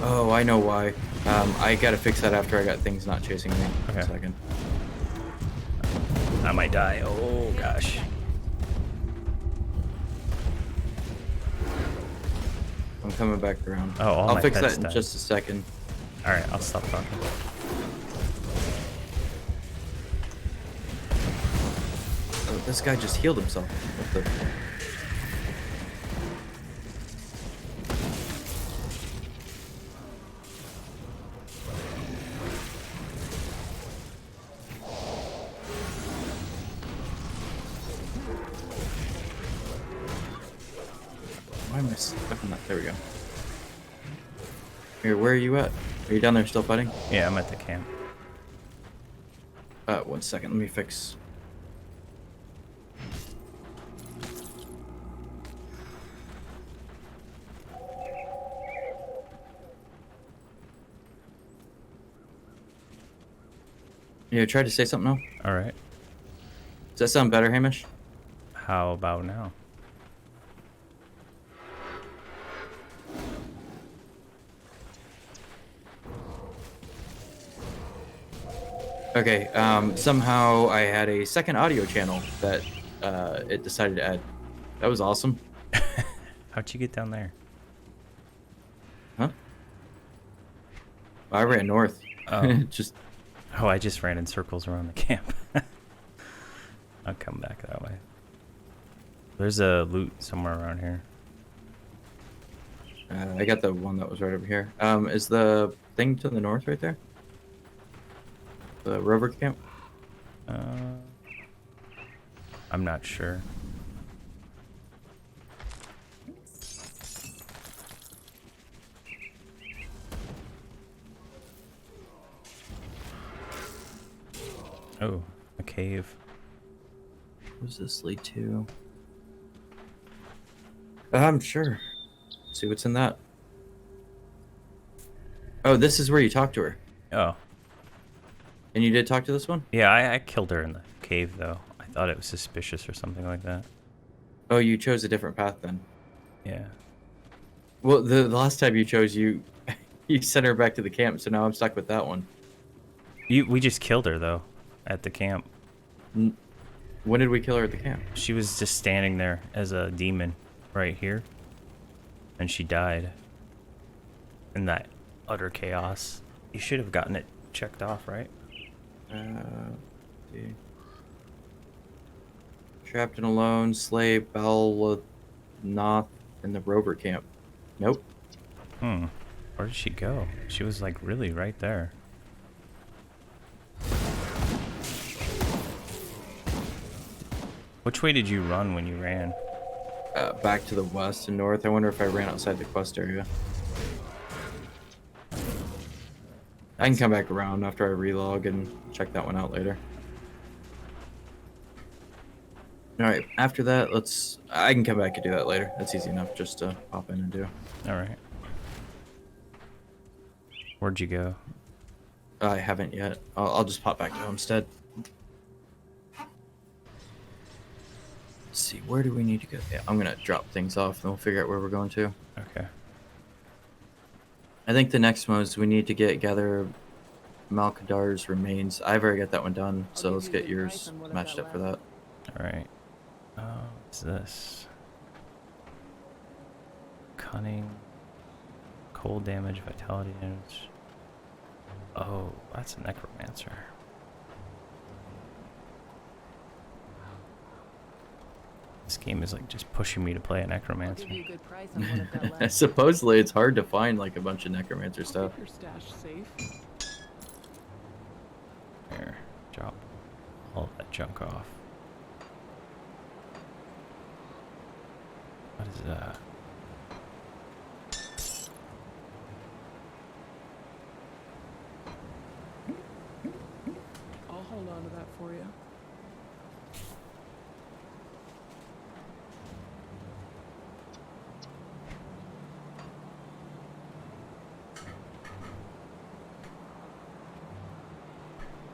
Oh, I know why. I gotta fix that after I got things not chasing me. Okay. A second. I might die. Oh gosh. I'm coming back around. Oh, all I'll my fix pets that in died. just a second. All right, I'll stop talking. Oh, this guy just healed himself. What the? Why am I stuck on that? There we go. Here, where are you at? Are you down there still fighting? Yeah, I'm at the camp. 1 second. Let me fix. Yeah, tried to say something now. All right. Does that sound better, Hamish? How about now? Okay, somehow I had a second audio channel that it decided to add. That was awesome. How'd you get down there? Huh? I ran north. Oh. Just Oh, I just ran in circles around the camp. I'll come back that way. There's a loot somewhere around here. I got the one that was right over here. Is the thing to the north right there? The rover camp? I'm not sure. Oh, a cave. What does this lead to? I'm sure. See what's in that. Oh, this is where you talk to her. Oh. And you did talk to this one? Yeah, I killed her in the cave, though. I thought it was suspicious or something like that. Oh, you chose a different path then. Yeah. Well, the last time you chose, you sent her back to the camp, so now I'm stuck with that one. We just killed her, though, at the camp. When did we kill her at the camp? She was just standing there as a demon right here. And she died. In that utter chaos. You should have gotten it checked off, right? See. Trapped and alone, slave Balnath in the rover camp. Nope. Where did she go? She was like really right there. Which way did you run when you ran? Back to the west and north. I wonder if I ran outside the quest area. I can come back around after I relog and check that one out later. Alright, after that, I can come back and do that later. That's easy enough just to pop in and do. Alright. Where'd you go? I haven't yet. I'll just pop back to Homestead. Let's see, where do we need to go? Yeah, I'm gonna drop things off and we'll figure out where we're going to. Okay. I think the next one is we need to gather Malkadar's remains. I've already got that one done, so let's get yours matched up for that. Alright. What's this? Cunning. Cold damage, vitality damage. Oh, that's a necromancer. This game is like just pushing me to play a necromancer. Supposedly it's hard to find like a bunch of necromancer stuff. Keep your stash safe. Here, drop all of that junk off. What is that? I'll hold on to that for you.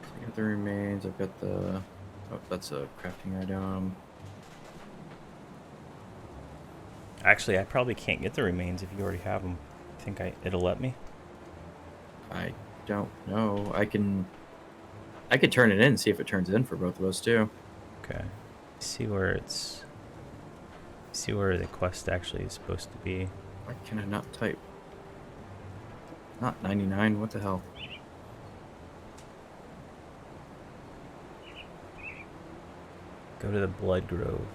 I got the remains, I've got the... Oh, that's a crafting item. I Actually, I probably can't get the remains if you already have them. I think it'll let me. I don't know. I could turn it in and see if it turns in for both of us too. Okay. See where it's. See where the quest actually is supposed to be. Why can I not type? Not 99. What the hell? Go to the Blood Grove.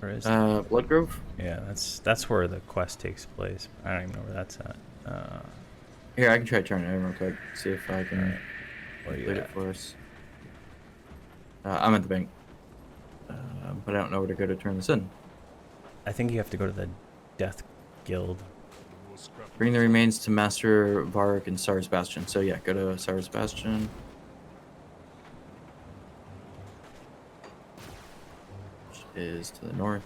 Where is it? Blood Grove? Yeah, that's where the quest takes place. I don't even know where that's at. Here, I can try turning it in real quick. See if I can Where are you complete it at? for us. I'm at the bank. But I don't know where to go to turn this in. I think you have to go to the Death Guild. Bring the remains to Master Varric and Sars Bastion. So yeah, go to Sars Bastion. Which is to the north.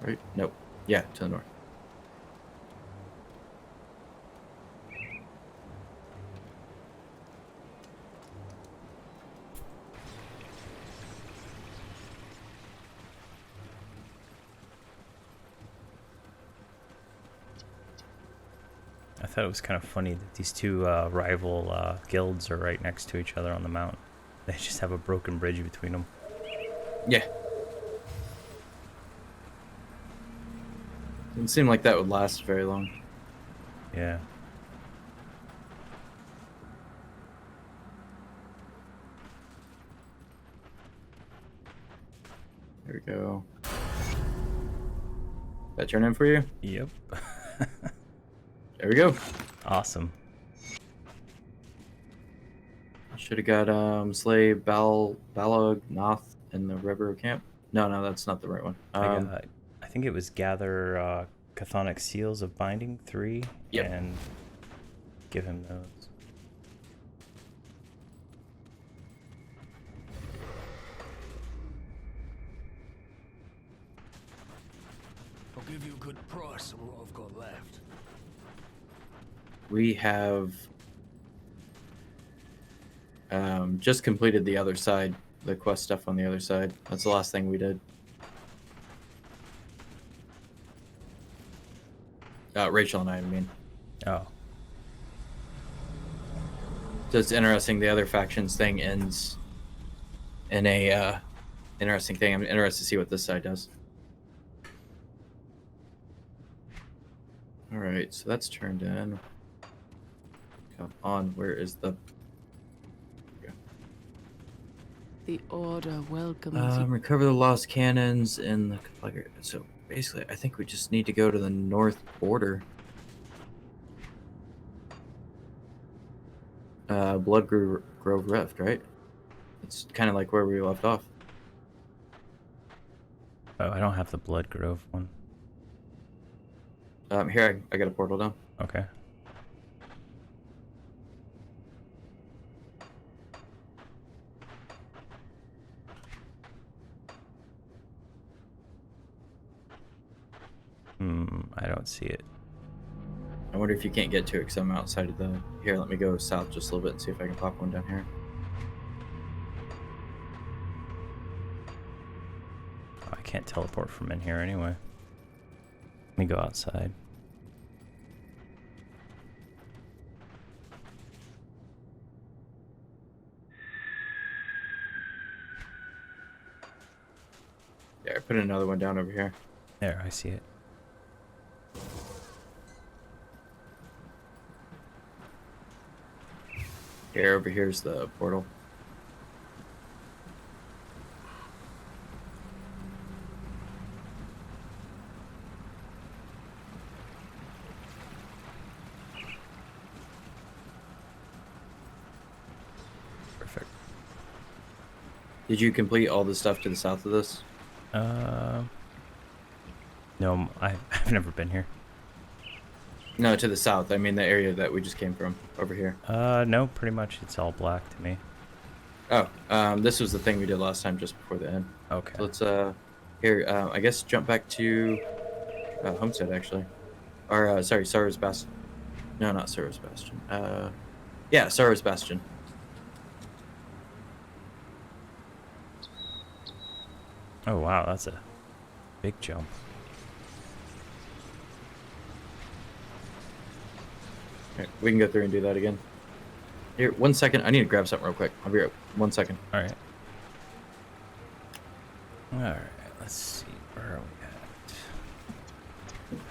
Right? Nope. Yeah, to the north. I thought it was kind of funny that these two rival guilds are right next to each other on the mountain. They just have a broken bridge between them. Yeah. Didn't seem like that would last very long. Yeah. There we go. That turn in for you? Yep. There we go. Awesome. Should have got Slay Balog Noth in the river camp. No, that's not the right one. I think it was gather chthonic seals of binding 3 Yep. and give him those. I'll give you a good price on what I've got left. We have just completed the other side, the quest stuff on the other side. That's the last thing we did. Rachel and I mean. Oh. So it's interesting. The other factions thing ends in a interesting thing. I'm interested to see what this side does. All right, so that's turned in. Come on, where is the? The Order welcomes you. Recover the lost cannons in the conflagrate. So basically, I think we just need to go to the north border. Blood Grove Rift, right? It's kind of like where we left off. Oh, I don't have the Blood Grove one. Here, I got a portal down. Okay. I don't see it. I wonder if you can't get to it because I'm outside of the... Here, let me go south just a little bit and see if I can pop one down here. Oh, I can't teleport from in here anyway. Let me go outside. Yeah, I put another one down over here. There, I see it. Here, over here's the portal. Perfect. Did you complete all the stuff to the south of this? No, I've never been here. No, to the south. I mean the area that we just came from, over here. No, pretty much it's all black to me. Oh, this was the thing we did last time just before the end. Okay. So let's Here, I guess jump back to Homestead actually, or sorry, Sarah's Bastion. No, not Sarah's Bastion. Yeah, Sarah's Bastion. Oh wow, that's a big jump. Here, we can go through and do that again. Here, 1 second. I need to grab something real quick. I'll be right. 1 second. All right. All right. Let's see. Where are we at?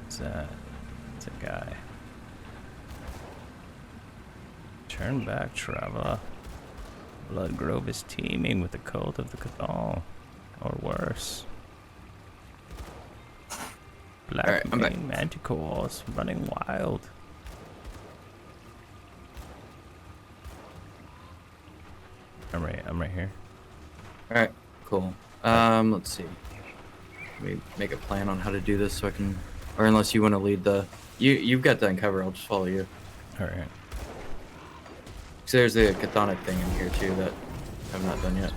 What's that? It's a guy. Turn back, traveler. Blood Grove is teeming with the cult of the Cabal, or worse. Black manticores running wild. I'm right here. All right, cool. Let's see. Let me make a plan on how to do this so I can, or unless you want to lead the, you've got that in cover. I'll just follow you. All right. So there's the chthonic thing in here too that I've not done yet.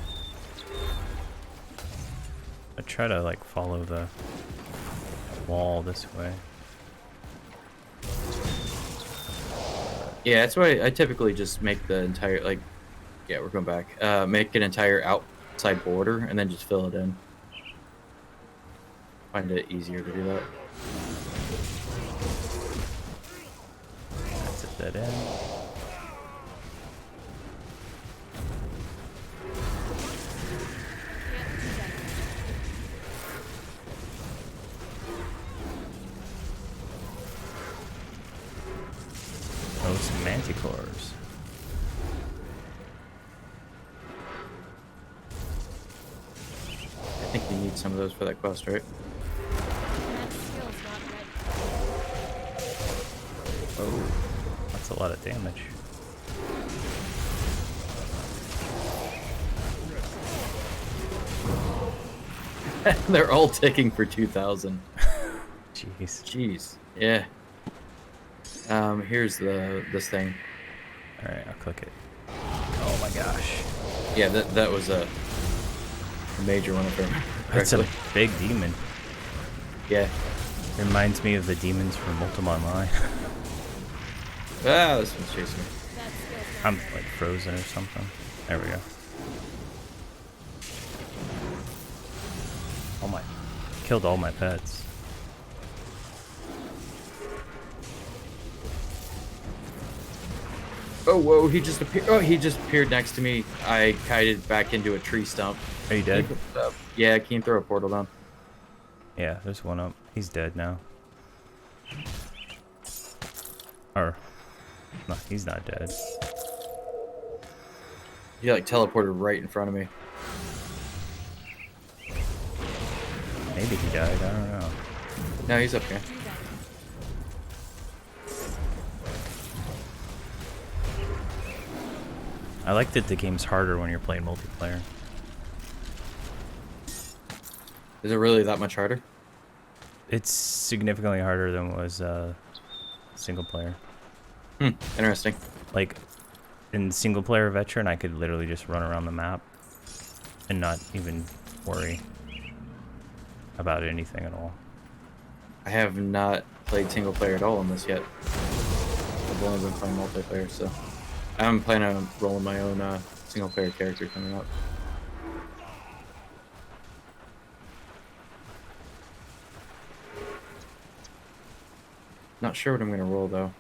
I try to like follow the wall this way. Yeah, that's why I typically just make the entire, like, yeah, we're going back. Make an entire outside border and then just fill it in. Find it easier to do that. That's a dead end. Those manticores. I think you need some of those for that quest, right? Oh, that's a lot of damage. They're all ticking for 2,000. Jeez. Jeez. Yeah. Here's this thing. All right, I'll click it. Oh my gosh. Yeah, that was a major one of them. That's a big demon. Yeah. Reminds me of the demons from Ultima Online. Ah, this one's chasing me. I'm like frozen or something. There we go. Oh my. Killed all my pets. Oh, whoa, he just appeared. Oh, he just appeared next to me. I kited back into a tree stump. Are you dead? Yeah, can you throw a portal down? Yeah, there's one up. He's dead now. Or, no, he's not dead. He like teleported right in front of me. Maybe he died, I don't know. No, he's up here. I like that the game's harder when you're playing multiplayer. Is it really that much harder? It's significantly harder than was single player. Interesting. Like, in single player veteran, I could literally just run around the map and not even worry about anything at all. I have not played single player at all in this yet. I've only been playing multiplayer, so I'm planning on rolling my own single player character coming up. Not sure what I'm gonna roll though.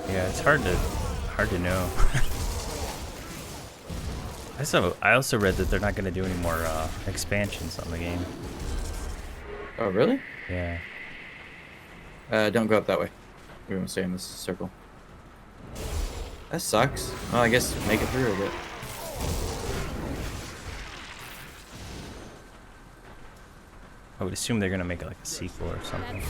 Yeah, it's hard to know. I also read that they're not going to do any more expansions on the game. Oh really? Yeah. Don't go up that way. We won't stay in this circle. That sucks. Well, I guess make it through a bit. I would assume they're going to make like a sequel or something. I'm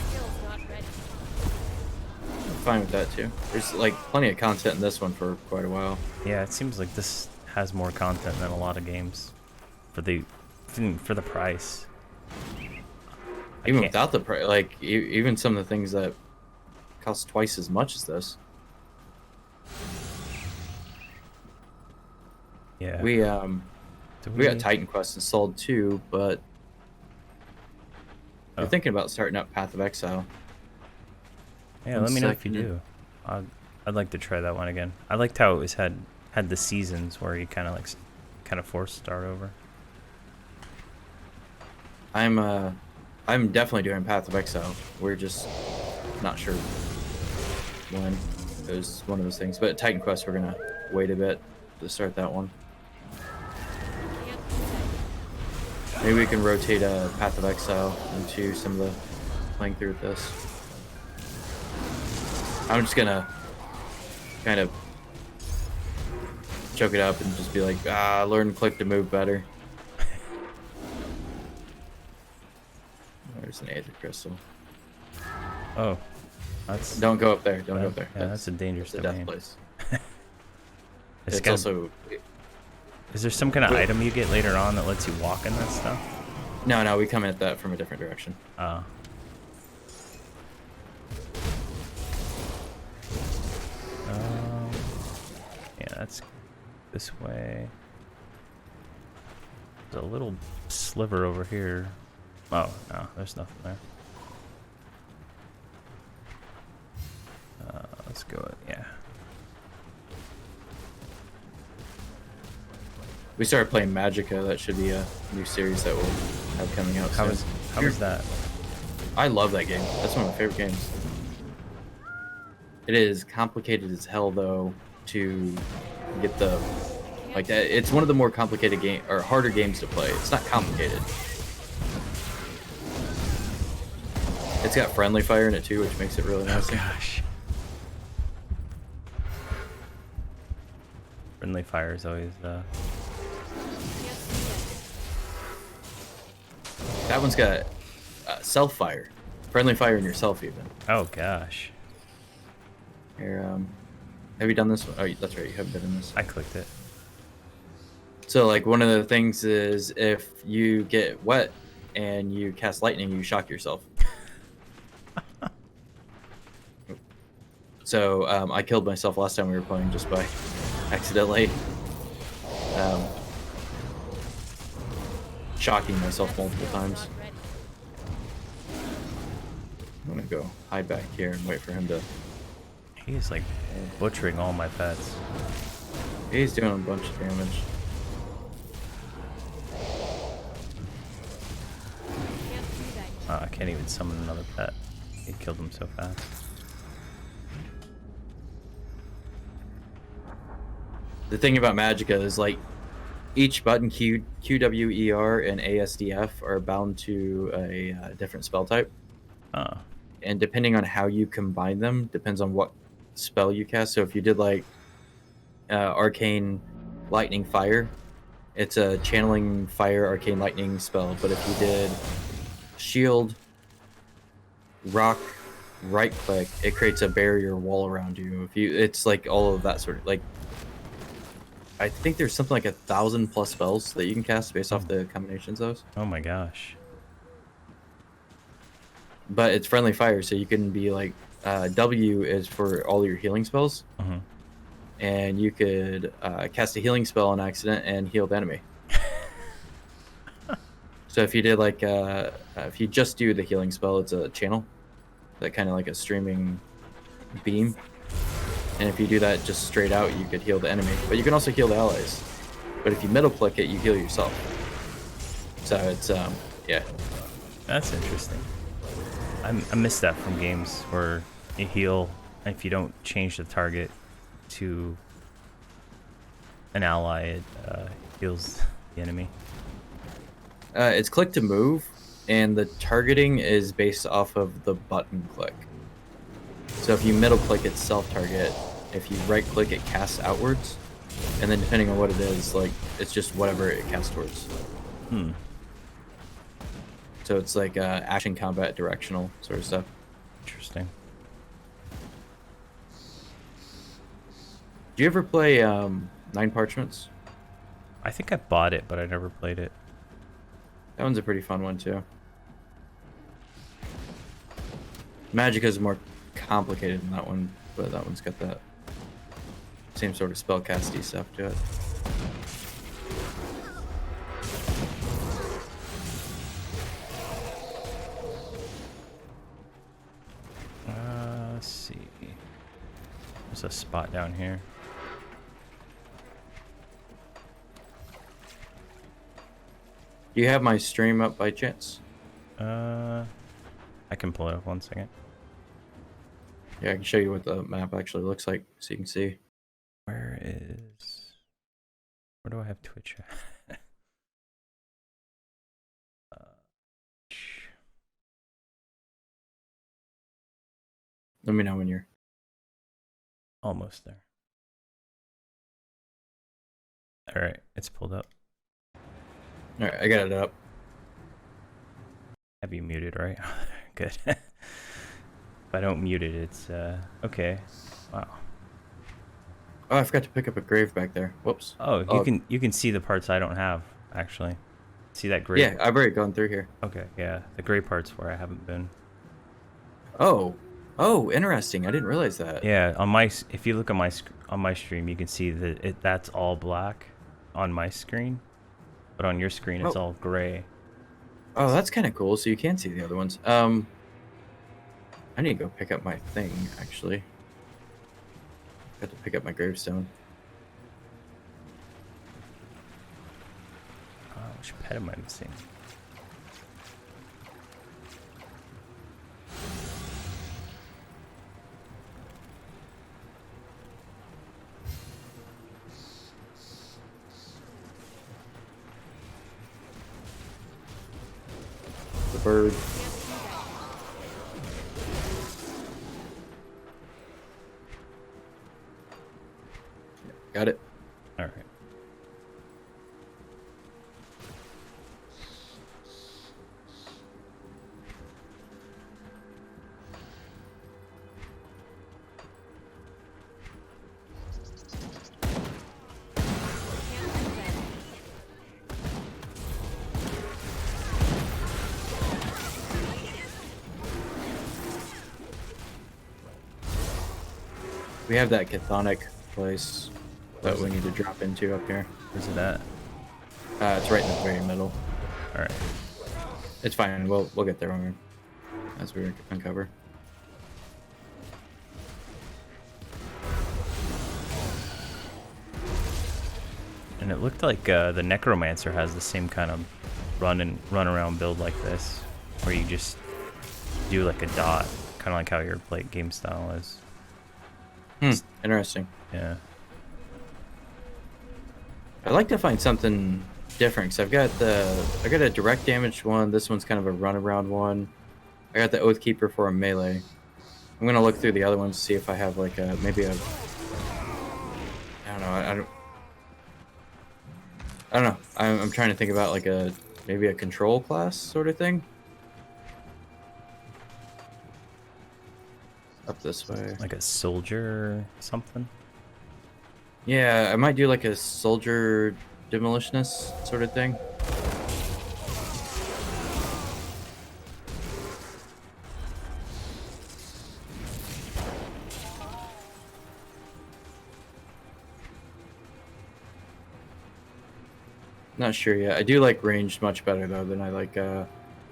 fine with that too. There's like plenty of content in this one for quite a while. Yeah, it seems like this has more content than a lot of games for the price. Even without the price, like even some of the things that cost twice as much as this. Yeah. We got Titan Quest installed too, but we're thinking about starting up Path of Exile. Yeah, let me know if you do. I'd like to try that one again. I liked how it was had the seasons where you kind of forced start over. I'm definitely doing Path of Exile. We're just not sure when. It was one of those things. But Titan Quest, we're gonna wait a bit to start that one. Maybe we can rotate Path of Exile into some of the playing through with this. I'm just gonna kind of choke it up and just be like, learn click to move better. There's an Aether Crystal. Oh, that's... Don't go up there. Don't go up there. Yeah, that's a dangerous domain. Death place. It's also... Is there some kind of item you get later on that lets you walk in that stuff? No, we come at that from a different direction. Oh. Yeah, that's this way. There's a little sliver over here. Oh, no, there's nothing there. Let's go, yeah. We started playing Magicka. That should be a new series that we'll have coming out soon. How is that? I love that game. That's one of my favorite games. It is complicated as hell, though, to get the... Like, that. It's one of the more complicated game or harder games to play. It's not complicated. It's got friendly fire in it, too, which makes it really nice. Oh, gosh. Friendly fire is always... That one's got self-fire. Friendly fire in yourself, even. Oh, gosh. Here, have you done this one? Oh, that's right, you haven't been in this. I clicked it. So, like, one of the things is if you get wet and you cast lightning, you shock yourself. So, I killed myself last time we were playing just by accidentally shocking myself multiple times. I'm gonna go hide back here and wait for him to... He's like butchering all my pets. He's doing a bunch of damage. I can't even summon another pet. He killed him so fast. The thing about Magicka is, like, each button, Q, W, E, R, and ASDF, are bound to a different spell type. And depending on how you combine them, depends on what spell you cast. So if you did, like, Arcane Lightning Fire, it's a channeling fire arcane lightning spell. But if you did shield, rock, right click, it creates a barrier wall around you. If you, it's like all of that sort of, like, I think there's something like 1,000+ spells that you can cast based off the combinations of those. Oh my gosh. But it's friendly fire, so you can be like, W is for all your healing spells. And you could cast a healing spell on accident and heal the enemy. So if you did like, if you just do the healing spell, it's a channel. That kind of like a streaming beam. And if you do that just straight out, you could heal the enemy. But you can also heal the allies. But if you middle click it, you heal yourself. So it's, yeah. That's interesting. I miss that from games where you heal, and if you don't change the target to an ally, it heals the enemy. It's click to move, and the targeting is based off of the button click. So if you middle click, it's self-target. If you right click, it casts outwards. And then depending on what it is, like, it's just whatever it casts towards. So it's like action combat directional sort of stuff. Interesting. Do you ever play Nine Parchments? I think I bought it, but I never played it. That one's a pretty fun one too. Magicka is more complicated than that one, but that one's got that same sort of spellcasty stuff to it. There's a spot down here. Do you have my stream up by chance? I can pull it up 1 second. Yeah, I can show you what the map actually looks like so you can see. Where do I have Twitch at? Let me know when you're Almost there. All right, it's pulled up. All right, I got it up. Have you muted, right? Good. If I don't mute it, it's okay. Wow. Oh, I forgot to pick up a grave back there. Whoops. Oh, you can see the parts I don't have actually. See that gray? Yeah, I've already gone through here. Okay, yeah, the gray parts where I haven't been. Oh, interesting. I didn't realize that. Yeah, if you look on my stream, you can see that that's all black on my screen, but on your screen it's all gray. Oh, that's kind of cool. So you can see the other ones. I need to go pick up my thing actually. Got to pick up my gravestone. Which pet am I missing? The bird. Got it. All right. We have that chthonic place that we need to drop into up here. Where's it at? It's right in the very middle. All right. It's fine. We'll get there as we uncover. And it looked like the Necromancer has the same kind of run around build like this, where you just do like a dot, kind of like how your game style is. Interesting. Yeah. I'd like to find something different because I got a direct damage one. This one's kind of a runaround one. I got the Oathkeeper for a melee. I'm gonna look through the other ones to see if I have like maybe a. I don't know. I don't know. I'm trying to think about like maybe a control class sort of thing. Up this way. Like a soldier or something? Yeah, I might do like a soldier demolitionist sort of thing. Not sure yet. I do like ranged much better though than I like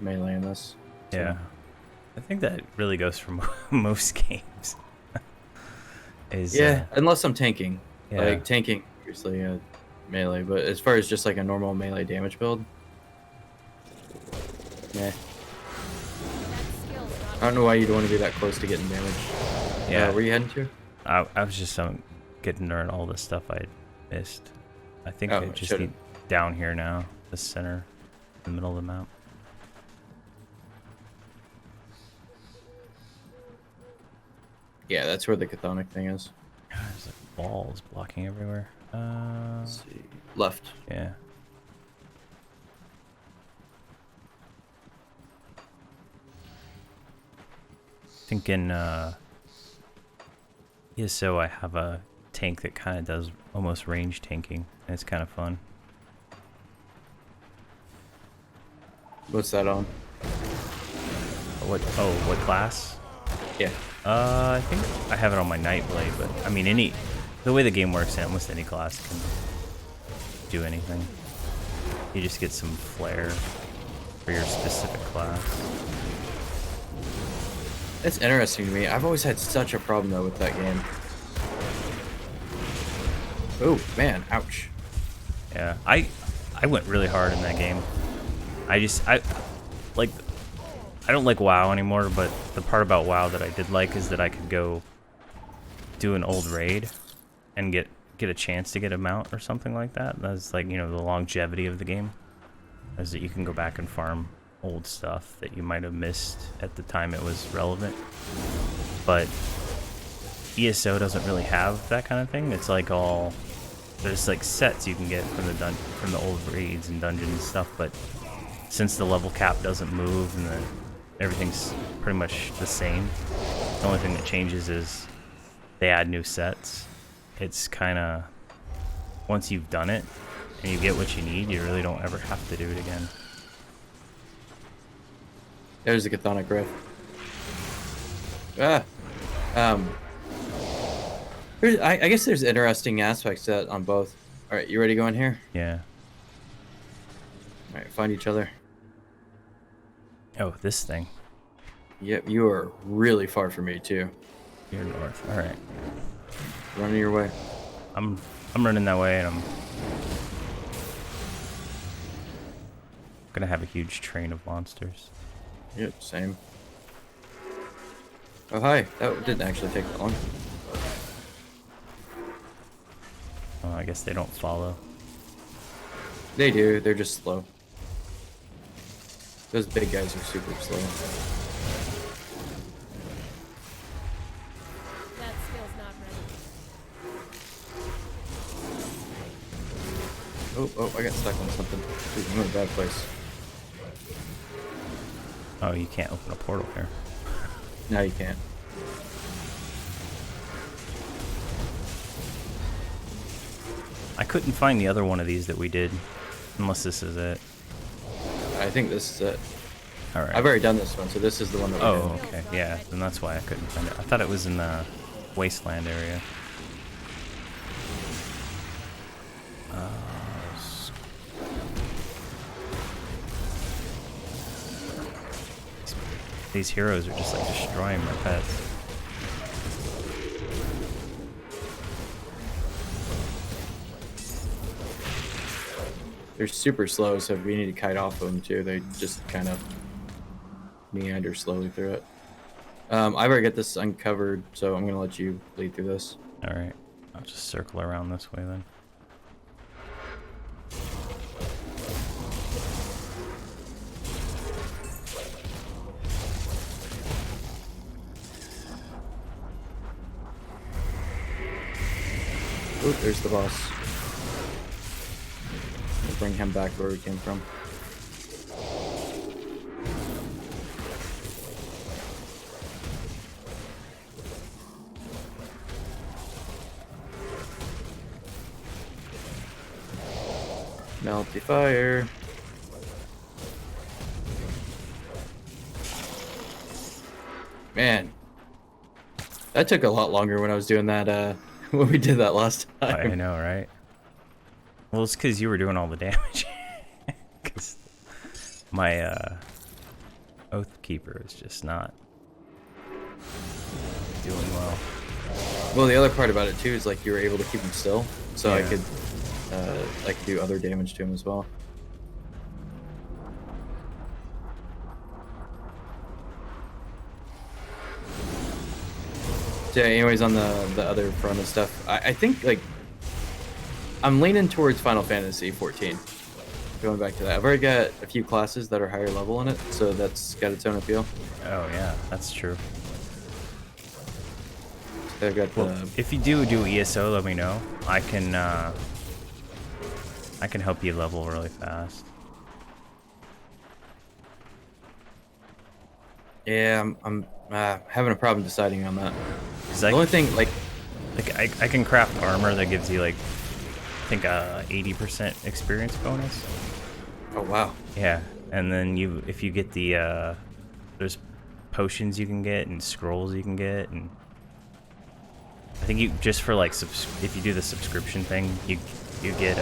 melee in this. So. Yeah. I think that really goes for most games. Unless I'm tanking. Yeah. Like tanking, obviously, melee. But as far as just like a normal melee damage build, yeah. I don't know why you'd want to be that close to getting damage. Yeah. Where are you heading to? I was just getting to all the stuff I missed. I think I just need down here now, the center, the middle of the map. Yeah, that's where the chthonic thing is. There's like walls blocking everywhere. Let's see. Left. Yeah. Thinking, so I have a tank that kind of does almost range tanking, and it's kind of fun. What's that on? What class? Yeah. I think I have it on my Nightblade, but I mean, the way the game works, almost any class can do anything. You just get some flair for your specific class. It's interesting to me. I've always had such a problem though with that game. Oh man, ouch. Yeah, I went really hard in that game. I like, I don't like WoW anymore, but the part about WoW that I did like is that I could go do an old raid and get a chance to get a mount or something like that. That's like, you know, the longevity of the game is that you can go back and farm old stuff that you might have missed at the time it was relevant. But ESO doesn't really have that kind of thing. It's like all, there's like sets you can get from the old raids and dungeons and stuff, but since the level cap doesn't move and everything's pretty much the same, the only thing that changes is they add new sets. It's kind of, once you've done it and you get what you need, you really don't ever have to do it again. There's the Chthonic Rift. Ah. I guess there's interesting aspects to that on both. All right, you ready to go in here? Yeah. All right, find each other. Oh, this thing. Yep, you are really far from me too. You're north. All right. Running your way. I'm running that way, and I'm gonna have a huge train of monsters. Yep, same. Oh hi, that didn't actually take that long. Oh, I guess they don't follow. They do, they're just slow. Those big guys are super slow. That skill's not ready. Oh, I got stuck on something. Ooh, I'm in a bad place. Oh, you can't open a portal here. No, you can't. I couldn't find the other one of these that we did, unless this is it. I think this is it. All right. I've already done this one, so this is the one that we Oh, did. okay. Yeah, then that's why I couldn't find it. I thought it was in the wasteland area. These heroes are just like destroying my pets. They're super slow, so we need to kite off of them too. They just kind of meander slowly through it. I've already got this uncovered, so I'm gonna let you lead through this. All right, I'll just circle around this way then. Oh, there's the boss. We'll bring him back where we came from. Melty fire. Man, that took a lot longer when I was doing that, when we did that last time. I know, right? Well, it's because you were doing all the damage. Because my Oath Keeper is just not doing well. Well, the other part about it too is like you were able to keep him still, so Yeah. I could do other damage to him as well. So yeah, anyways, on the other front of stuff, I think like I'm leaning towards Final Fantasy 14. Going back to that, I've already got a few classes that are higher level in it, so that's got its own appeal. Oh yeah, that's true. So I've got Well, the if you do ESO, let me know. I can help you level really fast. yeah, I'm having a problem deciding on that. 'Cause The only thing, like, I can craft armor that gives you like, I think 80% experience bonus. oh wow, Yeah, and then if you get the there's potions you can get and scrolls you can get, and I think you just for like if you do the subscription thing, you get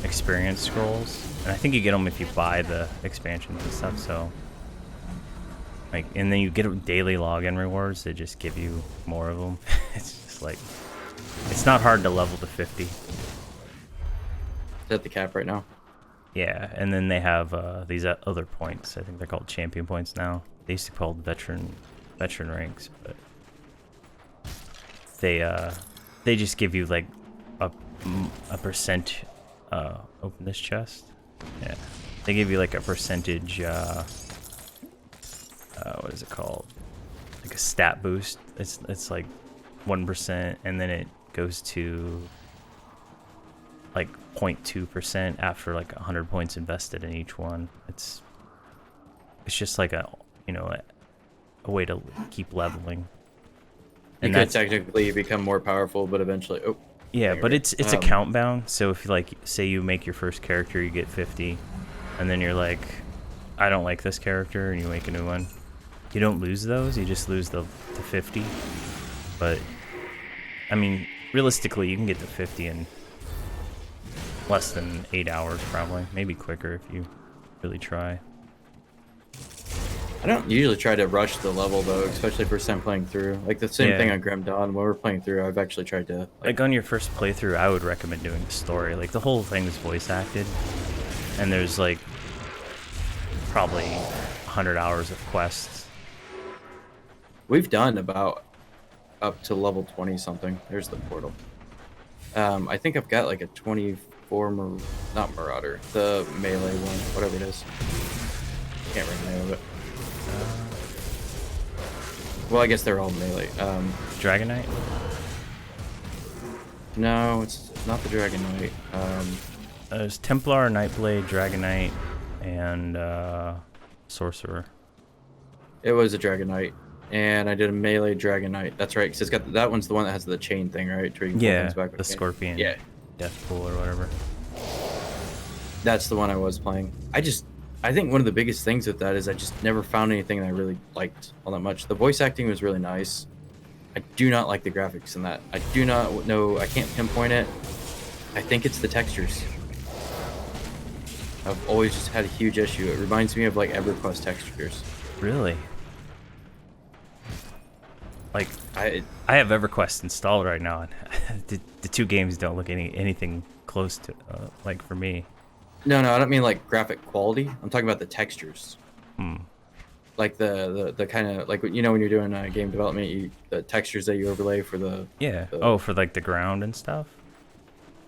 experience scrolls, and I think you get them if you buy the expansions and stuff. So like, and then you get daily login rewards that just give you more of them. It's just like It's not hard to level to 50. Is that the cap right now? Yeah, and then they have these other points. I think they're called champion points now. They used to be called veteran ranks, but they just give you like a percent. Open this chest. Yeah, they give you like a percentage. What is it called? Like a stat boost. It's like 1%, and then it goes to like 0.2% after like 100 points invested in each one. It's just like a way to keep leveling. And you could technically become more powerful, but eventually, oh. Yeah, but it's a count bound. So if you like, say you make your first character, you get 50, and then you're like, I don't like this character, and you make a new one. You don't lose those. You just lose the 50. But I mean, realistically, you can get to 50 in less than 8 hours, probably. Maybe quicker if you really try. I don't usually try to rush the level though, especially first time playing through. Like the same thing on Grim Dawn. When we're playing through, I've actually tried to like on your first playthrough, I would recommend doing the story. Like the whole thing is voice acted, and there's like probably 100 hours of quests. We've done about up to level 20 something. There's the portal. I think I've got like a 24 not Marauder, the melee one, whatever it is. Can't remember the name of it. Well, I guess they're all melee. Dragon Knight? No, it's not the Dragon Knight. There's Templar, Nightblade, Dragon Knight, and Sorcerer. It was a Dragon Knight, and I did a melee Dragon Knight. That's right, because it's got that one's the one that has the chain thing, right? Yeah, the Scorpion. Yeah, Death Pool or whatever. That's the one I was playing. I think one of the biggest things with that is I just never found anything that I really liked all that much. The voice acting was really nice. I do not like the graphics in that. I do not know. I can't pinpoint it. I think it's the textures. I've always just had a huge issue. It reminds me of like EverQuest textures. Really? Like I have EverQuest installed right now, and the two games don't look anything close to like for me. No, I don't mean like graphic quality. I'm talking about the textures. Hmm. Like the kind of like when you're doing game development, the textures that you overlay for the for like the ground and stuff.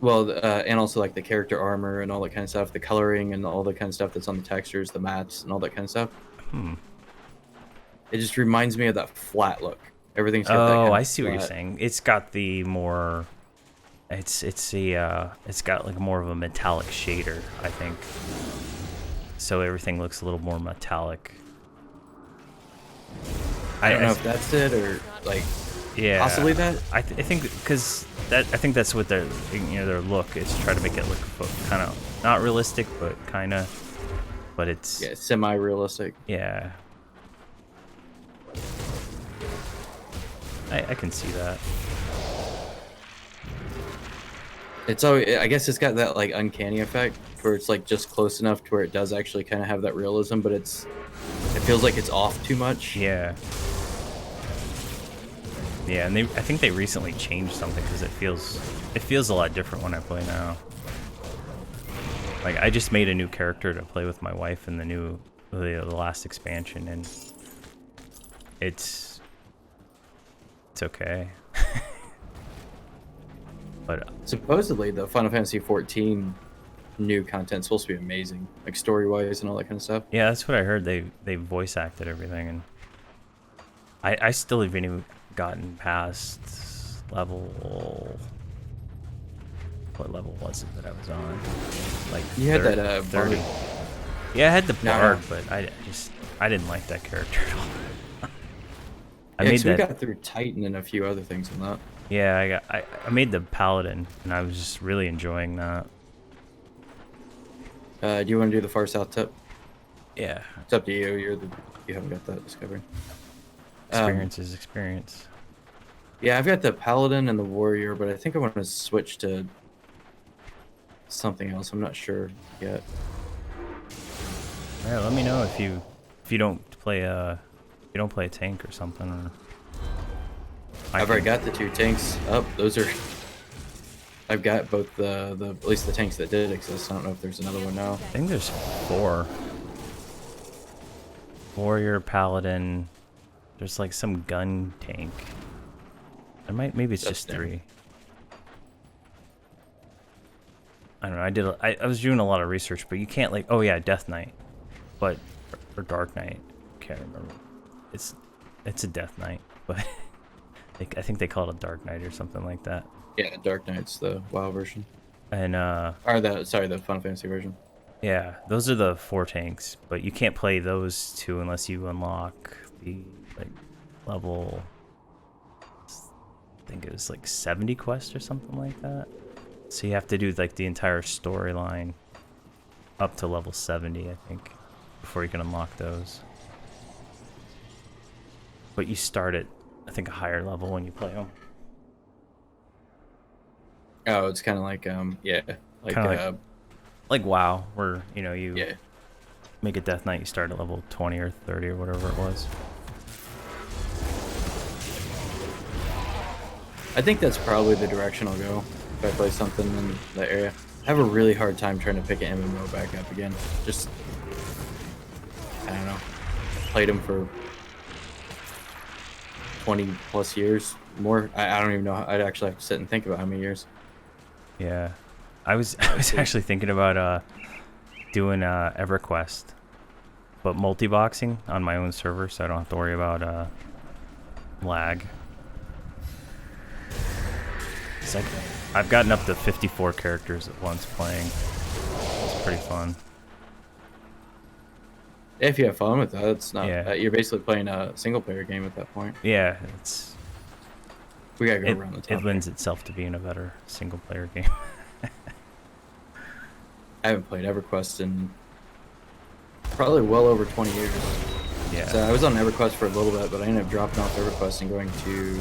Well, and also like the character armor and all that kind of stuff, the coloring and all the kind of stuff that's on the textures, the mats and all that kind of stuff. It just reminds me of that flat look. Everything's got that kind of I see what you're saying. It's got the more. It's got like more of a metallic shader, I think. So everything looks a little more metallic. I don't know if that's it or like possibly that. I think because I think that's what their look is, try to make it look kind of not realistic but kind of, but it's semi-realistic. Yeah. I can see that. It's I guess it's got that like uncanny effect where it's like just close enough to where it does actually kind of have that realism, but it feels like it's off too much. Yeah. Yeah, and I think they recently changed something because it feels a lot different when I play now. Like I just made a new character to play with my wife in the last expansion, and it's okay. But supposedly the Final Fantasy 14 new content's supposed to be amazing, like story-wise and all that kind of stuff. Yeah, that's what I heard. They voice acted everything, and I still haven't even gotten past level. What level was it that I was on? Like you had that 30. Yeah, I had the bard, but I didn't like that character at all. We got through Titan and a few other things in that. Yeah, I made the paladin, and I was just really enjoying that. Do you want to do the far south tip? Yeah. It's up to you. You haven't got that discovery. Experience is experience. Yeah, I've got the paladin and the warrior, but I think I want to switch to something else. I'm not sure yet. All right, let me know if you don't play a tank or something. Or I've already got the 2 tanks up. Those are I've got both the at least the tanks that did exist. I don't know if there's another one now. I think there's 4. Warrior, Paladin. There's like some gun tank. Maybe it's just 3. I don't know. I was doing a lot of research, but you can't like. Oh yeah, Death Knight, but or Dark Knight. Can't remember. It's a Death Knight, but I think they call it a Dark Knight or something like that. Yeah, Dark Knight's the WoW version. And the Final Fantasy version. Yeah, those are the 4 tanks, but you can't play those 2 unless you unlock the like level. I think it was like 70 quests or something like that. So you have to do like the entire storyline up to level 70, I think, before you can unlock those. But you start at, I think, a higher level when you play them. Oh, it's kind of like like WoW, where you make a Death Knight, you start at level 20 or 30 or whatever it was. I think that's probably the direction I'll go if I play something in that area. I have a really hard time trying to pick an MMO back up again. Just, I don't know. Played them for 20 plus years more. I don't even know. I'd actually have to sit and think about how many years. Yeah, I was actually thinking about doing EverQuest, but multi-boxing on my own server, so I don't have to worry about lag. It's like I've gotten up to 54 characters at once playing. It's pretty fun. If you have fun with that, it's not. Yeah. You're basically playing a single player game at that point. Yeah, We gotta go around the top. It lends itself to being a better single player game. I haven't played EverQuest in probably well over 20 years. Yeah. So I was on EverQuest for a little bit, but I ended up dropping off EverQuest and going to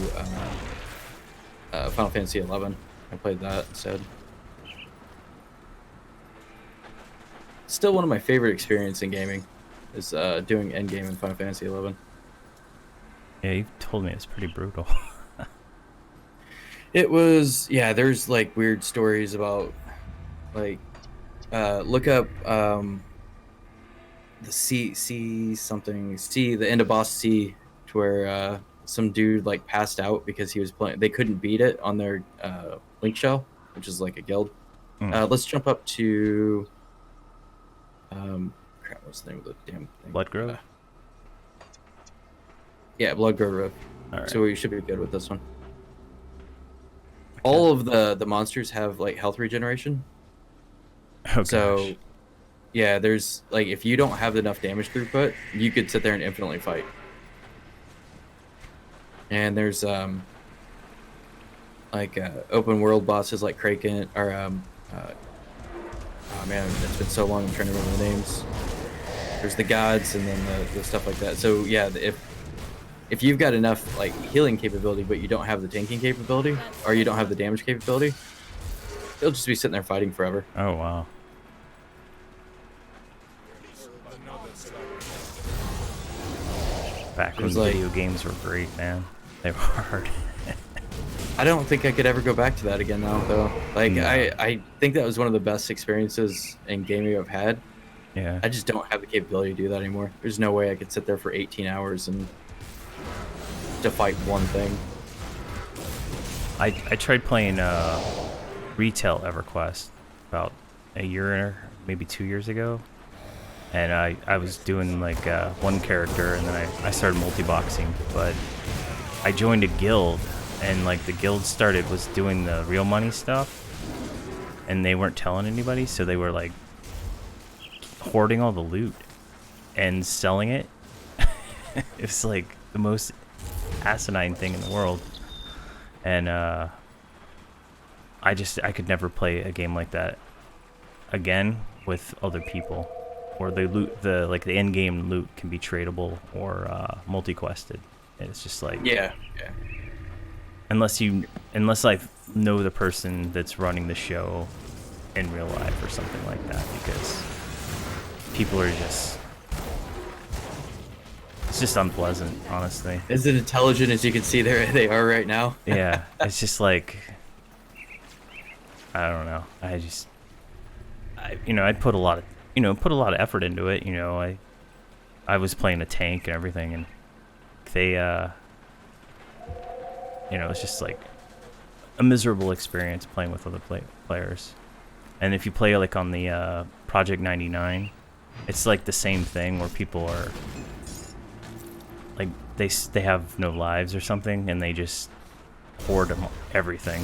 Final Fantasy 11. I played that instead. Still one of my favorite experiences in gaming is doing endgame in Final Fantasy 11. Yeah, you told me it's pretty brutal. It was, yeah, there's like weird stories about like look up the the end of boss C, to where some dude like passed out because he was playing. They couldn't beat it on their Link Shell, which is like a guild. Let's jump up to crap. What's the name of the damn thing? Bloodgrove. Yeah, Bloodgrove. All right. So we should be good with this one. All of the monsters have like health regeneration. Oh, so gosh. yeah, there's like if you don't have enough damage throughput, you could sit there and infinitely fight. And there's like open world bosses like Kraken or oh man, it's been so long. I'm trying to remember the names. There's the gods and then the stuff like that. So yeah, if you've got enough like healing capability, but you don't have the tanking capability, or you don't have the damage capability, you'll just be sitting there fighting forever. Oh wow. Back when video games were great, man. They were hard. I don't think I could ever go back to that again now, though. Like, No. I think that was one of the best experiences in gaming I've had. Yeah. I just don't have the capability to do that anymore. There's no way I could sit there for 18 hours and to fight one thing. I tried playing retail EverQuest about a year, maybe 2 years ago. And I was doing like one character, and then I started multi-boxing, but I joined a guild, and like the guild was doing the real money stuff, and they weren't telling anybody, so they were like hoarding all the loot and selling it. It's like the most asinine thing in the world, and I could never play a game like that again with other people. Or the loot, the end game loot can be tradable or multi-quested. And it's just like Yeah. unless I know the person that's running the show in real life or something like that, because people are it's just unpleasant, honestly. As intelligent as you can see they are right now. Yeah, it's just like I don't know. I'd put a lot of effort into it. I was playing a tank and everything, and they, it's just like a miserable experience playing with other players. And if you play like on the Project 99, it's like the same thing where people are like they have no lives or something, and they just hoard everything.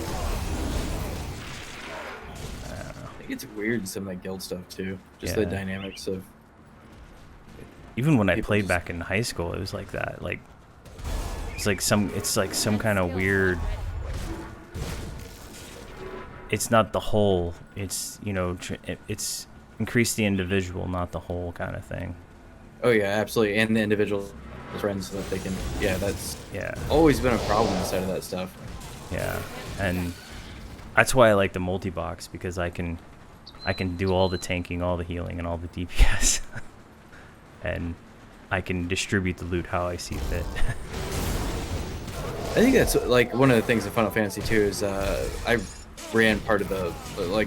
I think it's weird in some of that guild stuff too. Just the dynamics of. Even when I played back in high school, it was like that. Like it's like some kind of weird. It's not the whole. It's it's increase the individual, not the whole kind of thing. Oh yeah, absolutely, and the individual friends so that they can. Yeah, that's always been a problem inside of that stuff. Yeah, and that's why I like the multi-box, because I can do all the tanking, all the healing, and all the DPS, and I can distribute the loot how I see fit. I think that's like one of the things in Final Fantasy 2 is I ran part of the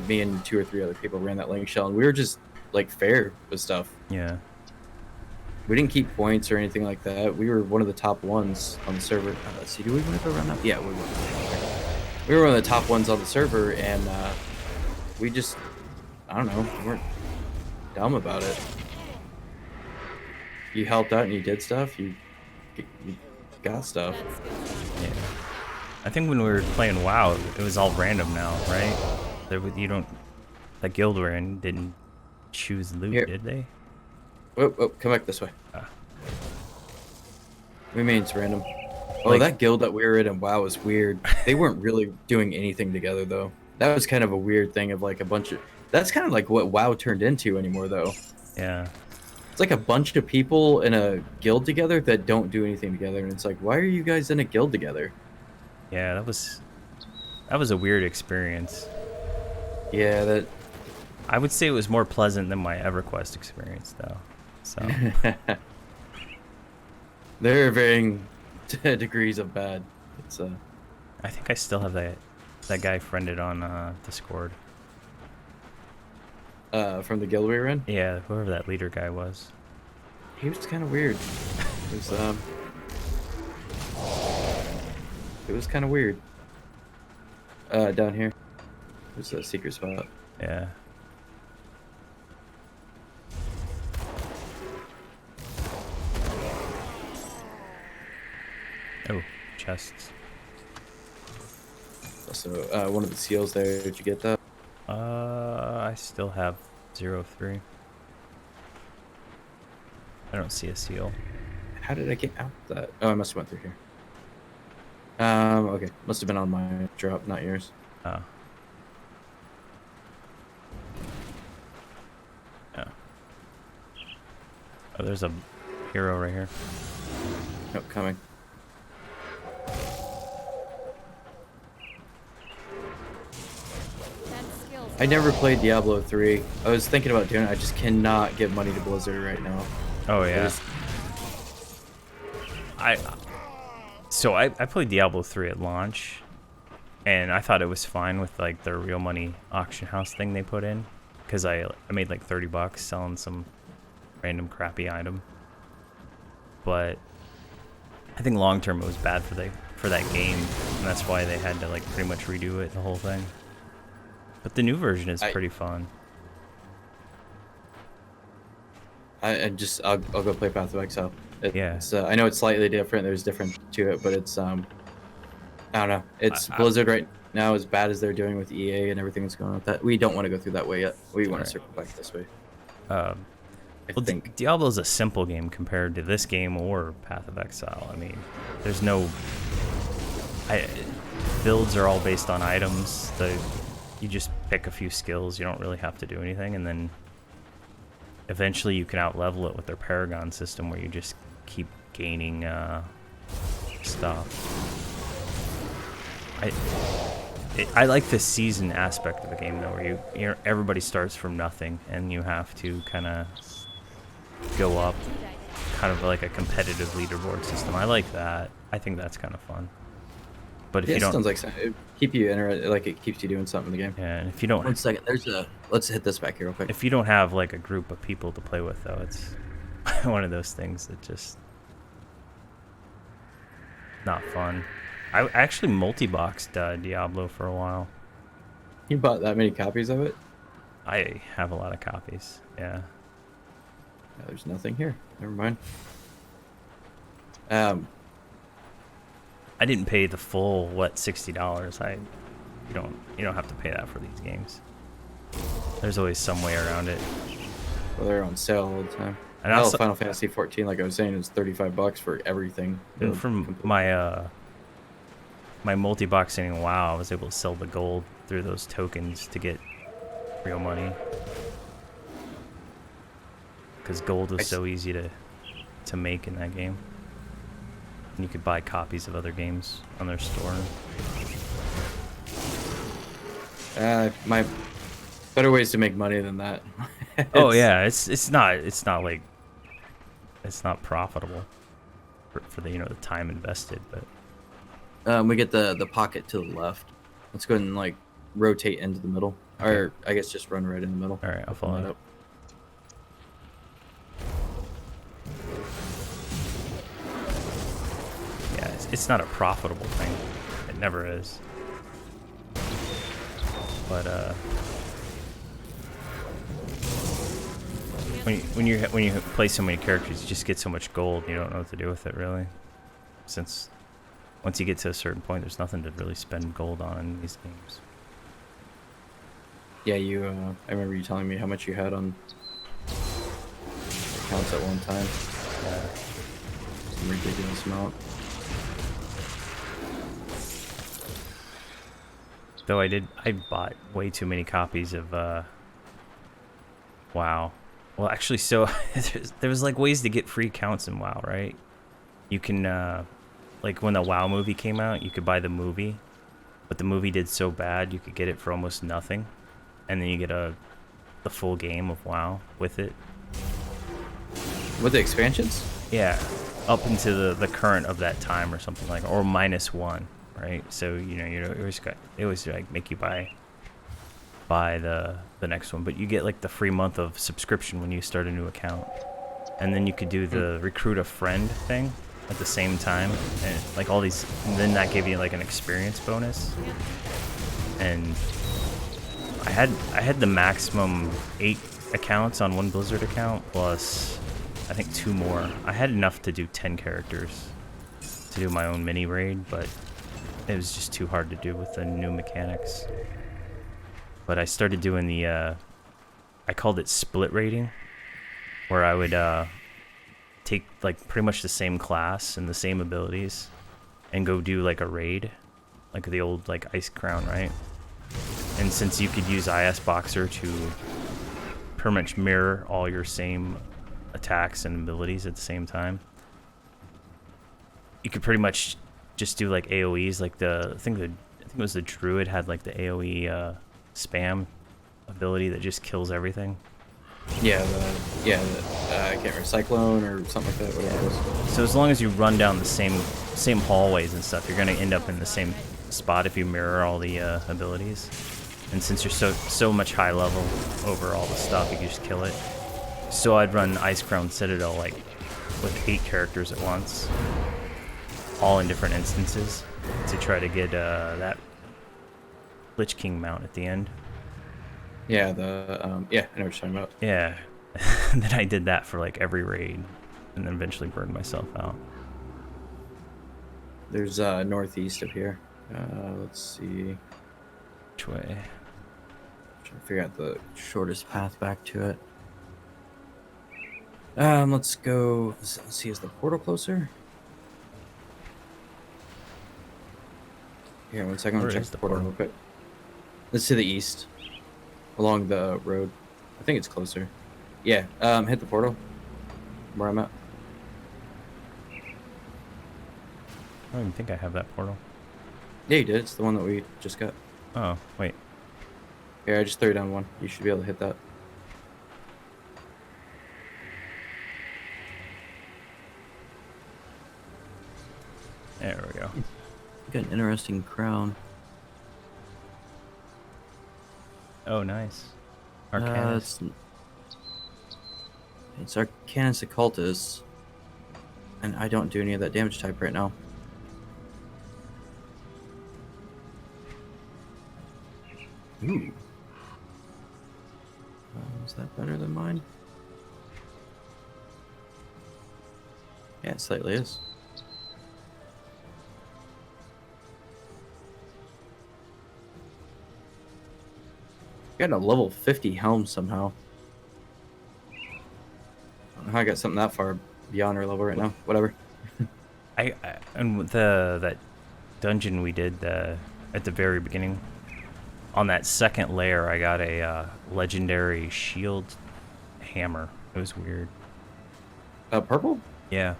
me and 2 or 3 other people ran that link shell, and we were just like fair with stuff. Yeah. We didn't keep points or anything like that. We were one of the top ones on the server. Let's see, do we want to go around that? Yeah, we were. We were one of the top ones on the server, and we just, I don't know, we weren't dumb about it. You helped out and you did stuff. You got stuff. Yeah. I think when we were playing WoW, it was all random now, right? That guild we're in didn't choose loot, did they? Oh, come back this way. We mean it's random. Oh, that guild that we were in WoW was weird. They weren't really doing anything together, though. That was kind of a weird thing of like a bunch of... That's kind of like what WoW turned into anymore, though. Yeah. It's like a bunch of people in a guild together that don't do anything together, and it's like, why are you guys in a guild together? Yeah, that was a weird experience. Yeah, that... I would say it was more pleasant than my EverQuest experience, though. So... There are varying degrees of bad. It's I think I still have that guy friended on Discord. From the guild we were in? Yeah, whoever that leader guy was. He was kind of weird. It was kind of weird. Down here. There's a secret spot. Yeah. Oh, chests. Also, one of the seals there. Did you get that? I still have 0-3. I don't see a seal. How did I get out that? Oh, I must have went through here. Okay. Must have been on my drop, not yours. Oh. Yeah. Oh, there's a hero right here. Oh, coming. I never played Diablo 3. I was thinking about doing it. I just cannot give money to Blizzard right now. Oh, yeah. I played Diablo 3 at launch, and I thought it was fine with like their real money auction house thing they put in, because I made like $30 selling some random crappy item. But I think long term it was bad for that game, and that's why they had to like pretty much redo it, the whole thing. But the new version is pretty fun. I'll go play Path of Exile. I know it's slightly different. There's different to it, but it's I don't know. It's Blizzard right now, as bad as they're doing with EA and everything that's going on with that. We don't want to go through that way yet. We want to circle back this way. I think Diablo's a simple game compared to this game or Path of Exile. I mean, there's no builds are all based on items. You just pick a few skills. You don't really have to do anything, and then eventually you can out-level it with their Paragon system, where you just keep gaining stuff. I like the season aspect of the game, though, where everybody starts from nothing, and you have to kind of go up, kind of like a competitive leaderboard system. I like that. I think that's kind of fun. But if yeah, you don't, sounds like it keep you interested, like it keeps you doing something in the game. yeah, and if you don't, 1 second. Let's hit this back here real quick. if you don't have like a group of people to play with, though, it's one of those things that just not fun. I actually multi-boxed Diablo for a while. You bought that many copies of it? I have a lot of copies. Yeah. No, there's nothing here. Never mind. I didn't pay the full $60. You don't have to pay that for these games. There's always some way around it. Well, they're on sale all the time. And also, also, Final Fantasy 14, like I was saying, is $35 for everything. and from my my multi-boxing in WoW, I was able to sell the gold through those tokens to get real money. Because gold was so easy to make in that game. And you could buy copies of other games on their store. My better ways to make money than that. Oh yeah, it's not profitable for the the time invested, but we get the pocket to the left. Let's go ahead and like rotate into the middle, okay. or I guess just run right in the middle. All right, I'll follow that up. Yeah, it's not a profitable thing. It never is. But when you play so many characters, you just get so much gold. You don't know what to do with it really. Since once you get to a certain point, there's nothing to really spend gold on in these games. Yeah, I remember you telling me how much you had on accounts at one time. Some ridiculous amount. Though I bought way too many copies of WoW. Well, actually, so there was like ways to get free accounts in WoW, right? You can like when the WoW movie came out, you could buy the movie, but the movie did so bad you could get it for almost nothing, and then you get the full game of WoW with it. With the expansions? Yeah, up into the current of that time or something like, or -1. Right, so they always like make you buy the next one, but you get like the free month of subscription when you start a new account, and then you could do the recruit a friend thing at the same time, and like all these, and then that gave you like an experience bonus. And I had the maximum 8 accounts on one Blizzard account plus I think 2 more. I had enough to do 10 characters to do my own mini raid, but it was just too hard to do with the new mechanics. But I started doing the, I called it split raiding, where I would take like pretty much the same class and the same abilities and go do like a raid, like the old like Ice Crown, right? And since you could use IS Boxer to pretty much mirror all your same attacks and abilities at the same time, you could pretty much just do like AoEs, like I think it was the Druid had like the AoE spam ability that just kills everything. Yeah, I can't remember, Cyclone or something like that, whatever it was. So as long as you run down the same hallways and stuff, you're gonna end up in the same spot if you mirror all the abilities. And since you're so much high level over all the stuff, you can just kill it. So I'd run Ice Crown Citadel like with 8 characters at once, all in different instances, to try to get that Lich King mount at the end. Yeah, I know what you're talking about. Yeah. And then I did that for like every raid, and then eventually burned myself out. There's northeast of here. Let's see. Which way? Trying to figure out the shortest path back to it. Let's go. Let's see, is the portal closer? Here, 1 second. I'll check the portal real quick. Let's to the east, along the road. I think it's closer. Yeah. Hit the portal. Where I'm at. I don't even think I have that portal. Yeah, you did. It's the one that we just got. Oh, wait. Here, I just threw down one. You should be able to hit that. There we go. got an interesting crown. Oh, nice. Arcanus. It's Arcanus Occultus. And I don't do any of that damage type right now. Ooh. Is that better than mine? Yeah, it slightly is. Got a level 50 helm somehow. I don't know how I got something that far beyond our level right now. Whatever. And with that dungeon we did at the very beginning, on that second layer, I got a legendary shield hammer. It was weird. Purple? Yeah.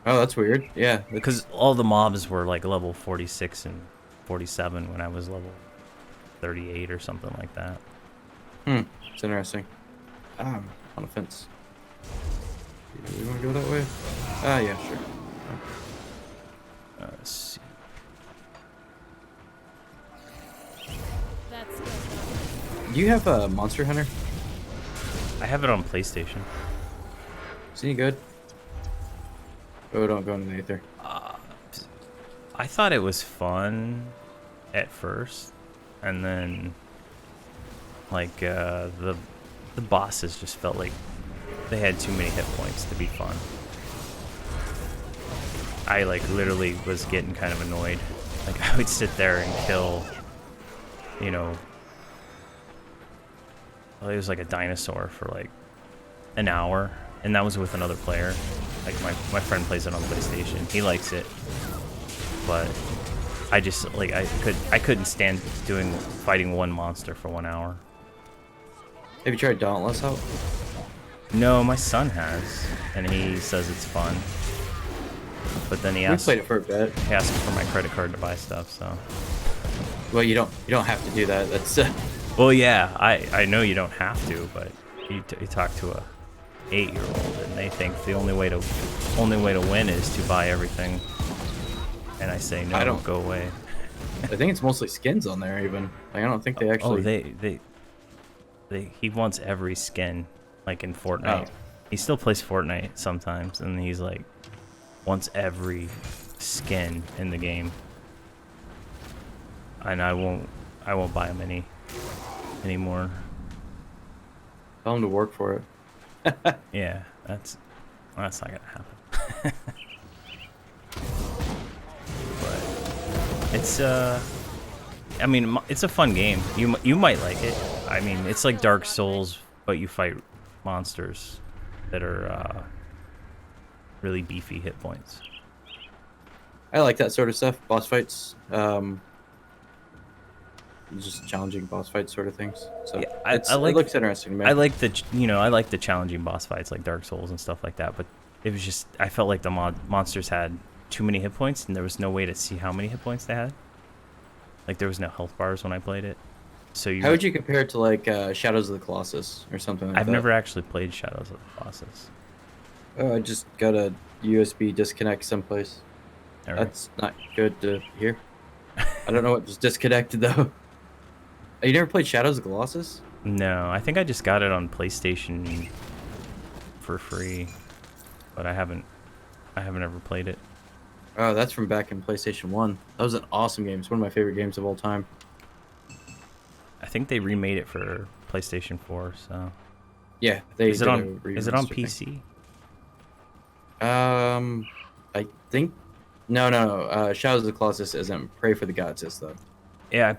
Oh, that's weird. Yeah. Because all the mobs were like level 46 and 47 when I was level 38 or something like that. It's interesting. On a fence. Do we want to go that way? Yeah, sure. Let's see. Do you have a Monster Hunter? I have it on PlayStation. Is it any good? Oh, don't go into the Aether. I thought it was fun at first, and then like the bosses just felt like they had too many hit points to be fun. I like literally was getting kind of annoyed. Like I would sit there and kill, you know, well, it was like a dinosaur for like an hour, and that was with another player. Like my friend plays it on PlayStation. He likes it, but I just like I couldn't stand fighting one monster for 1 hour. Have you tried Dauntless out? No, my son has, and he says it's fun. But then he asked. We played it for a bit. He asked for my credit card to buy stuff, so. Well, you don't have to do that. That's. Well, yeah, I know you don't have to, but you talk to a 8-year-old, and they think the only way to win is to buy everything. And I say no, I don't go away. I think it's mostly skins on there, even. Like, I don't think they actually. Oh, he wants every skin, like in Fortnite. Oh. He still plays Fortnite sometimes, and he's like, wants every skin in the game. And I won't buy him anymore. Tell him to work for it. Yeah, that's not gonna happen. But it's I mean, it's a fun game. You might like it. I mean, it's like Dark Souls, but you fight monsters that are really beefy hit points. I like that sort of stuff. Boss fights. Just challenging boss fight sort of things. So yeah, it looks interesting to me. I like the challenging boss fights like Dark Souls and stuff like that, but it was just I felt like the monsters had too many hit points and there was no way to see how many hit points they had. Like there was no health bars when I played it. So how would you compare it to like Shadows of the Colossus or something like that? I've never actually played Shadows of the Colossus. Oh, I just got a USB disconnect someplace. Right. That's not good to hear. I don't know what just disconnected though. You never played Shadows of the Colossus? No, I think I just got it on PlayStation for free, but I haven't ever played it. Oh, that's from back in PlayStation 1. That was an awesome game. It's one of my favorite games of all time. I think they remade it for PlayStation 4, so. Yeah, is it on PC? I think no. Shadows of the Colossus isn't. Pray for the Gods is though. Yeah, I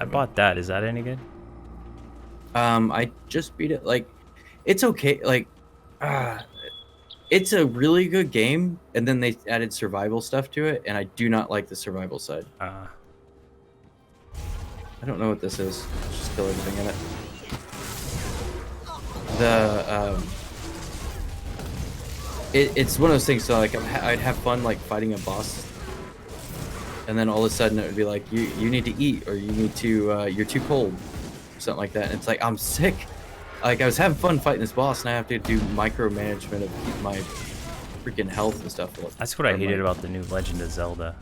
bought that. Is that any good? I just beat it. Like, it's okay. Like, it's a really good game, and then they added survival stuff to it, and I do not like the survival side. I don't know what this is. Let's just kill everything in it. It's one of those things. So like, I'd have fun like fighting a boss, and then all of a sudden it would be like, you need to eat, or you need to you're too cold, or something like that. And it's like I'm sick. Like I was having fun fighting this boss, and I have to do micromanagement of keep my freaking health and stuff. That's what I hated about the new Legend of Zelda.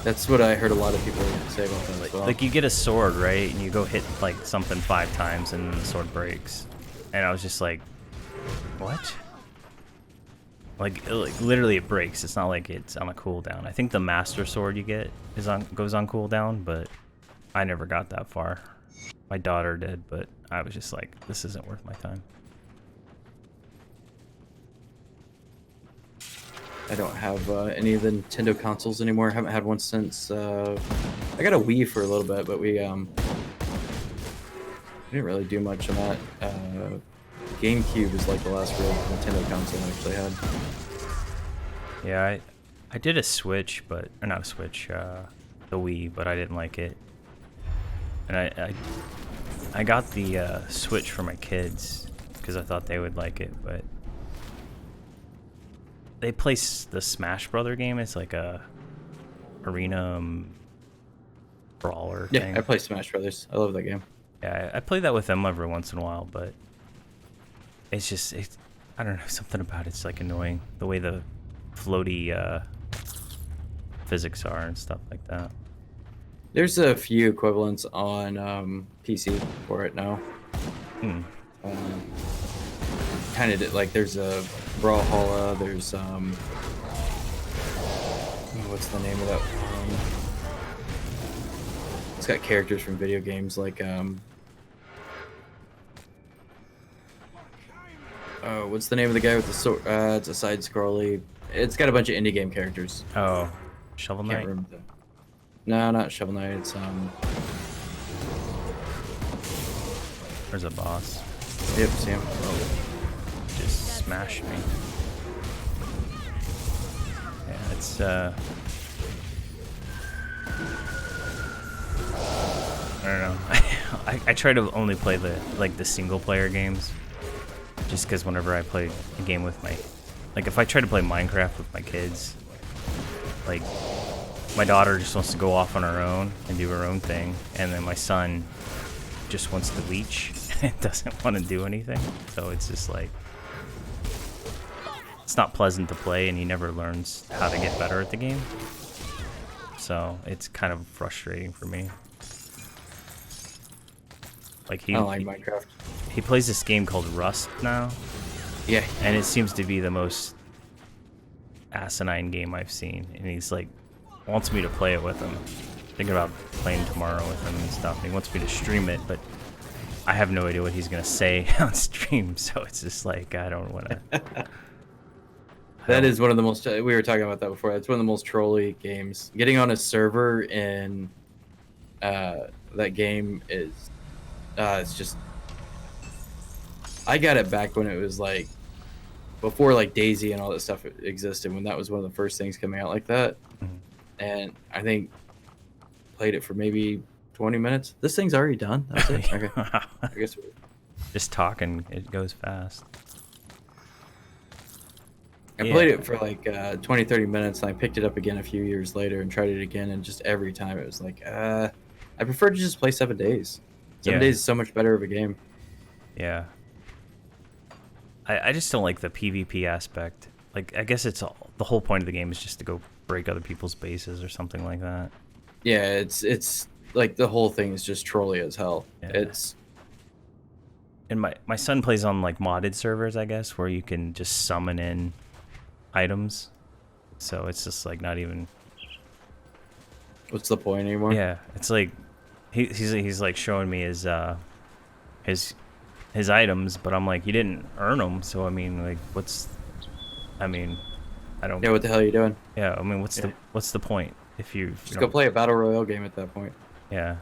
That's what I heard a lot of people say about that as well. Like you get a sword, right, and you go hit like something 5 times, and then the sword breaks, and I was just like, what? Like literally it breaks. It's not like it's on a cooldown. I think the Master Sword you get goes on cooldown, but I never got that far. My daughter did, but I was just like, this isn't worth my time. I don't have any of the Nintendo consoles anymore. I haven't had one since I got a Wii for a little bit, but we didn't really do much on that. GameCube is like the last real Nintendo console I actually had. Yeah, I did a Switch, or not a Switch, the Wii, but I didn't like it. And I got the Switch for my kids because I thought they would like it, but they play the Smash Brother game. It's like a arena brawler thing. Yeah, I play Smash Brothers. I love that game. Yeah, I play that with them every once in a while, but it's just, I don't know, something about it's like annoying. The way the floaty physics are and stuff like that. There's a few equivalents on PC for it now. Kind of like there's a Brawlhalla. There's what's the name of that one? It's got characters from video games like what's the name of the guy with the sword? It's a side scrolly. It's got a bunch of indie game characters. Oh, Shovel Knight. No, not Shovel Knight. It's There's a boss. Yep, Sam. Oh, just smashed me. Yeah, it's I don't know. I try to only play the single player games, just because whenever I play a game with if I try to play Minecraft with my kids, like my daughter just wants to go off on her own and do her own thing, and then my son just wants to leech and doesn't want to do anything. So it's just like, it's not pleasant to play, and he never learns how to get better at the game. So it's kind of frustrating for me. Like I don't like Minecraft. He plays this game called Rust now. Yeah. And it seems to be the most asinine game I've seen. And he's like, wants me to play it with him. Thinking about playing tomorrow with him and stuff. He wants me to stream it, but I have no idea what he's gonna say on stream. So it's just like, I don't want to. That is one of the most. We were talking about that before. That's one of the most trolly games. Getting on a server in that game is. It's just. I got it back when it was like before like Daisy and all that stuff existed, when that was one of the first things coming out like that. And I think played it for maybe 20 minutes. This thing's already done. That's it. Okay. I guess just talking, it goes fast. I played it for like 20-30 minutes, and I picked it up again a few years later and tried it again, and just every time it was like I prefer to just play 7 days. 7 days is so much better of a game. Yeah. I just don't like the PvP aspect. Like, I guess the whole point of the game is just to go break other people's bases or something like that. Yeah, it's like the whole thing is just trolly as hell. Yeah. And my son plays on like modded servers, I guess, where you can just summon in items. So it's just like not even. What's the point anymore? Yeah, it's like he's like showing me his items, but I'm like, you didn't earn them, so I mean, like, I don't. Yeah, what the hell are you doing? Yeah, I mean, what's the point if you just go play a battle royale game at that point? Yeah,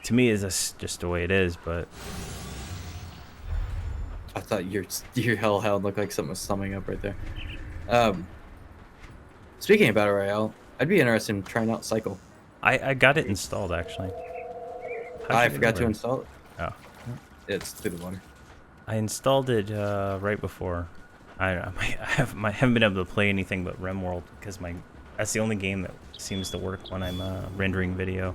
to me, is this just the way it is? But I thought your hellhound looked like something was summing up right there. Speaking of battle royale, I'd be interested in trying out Cycle. I got it installed actually. I forgot to install it. Oh. It's through the water. I installed it right before. I haven't been able to play anything but RimWorld because that's the only game that seems to work when I'm rendering video.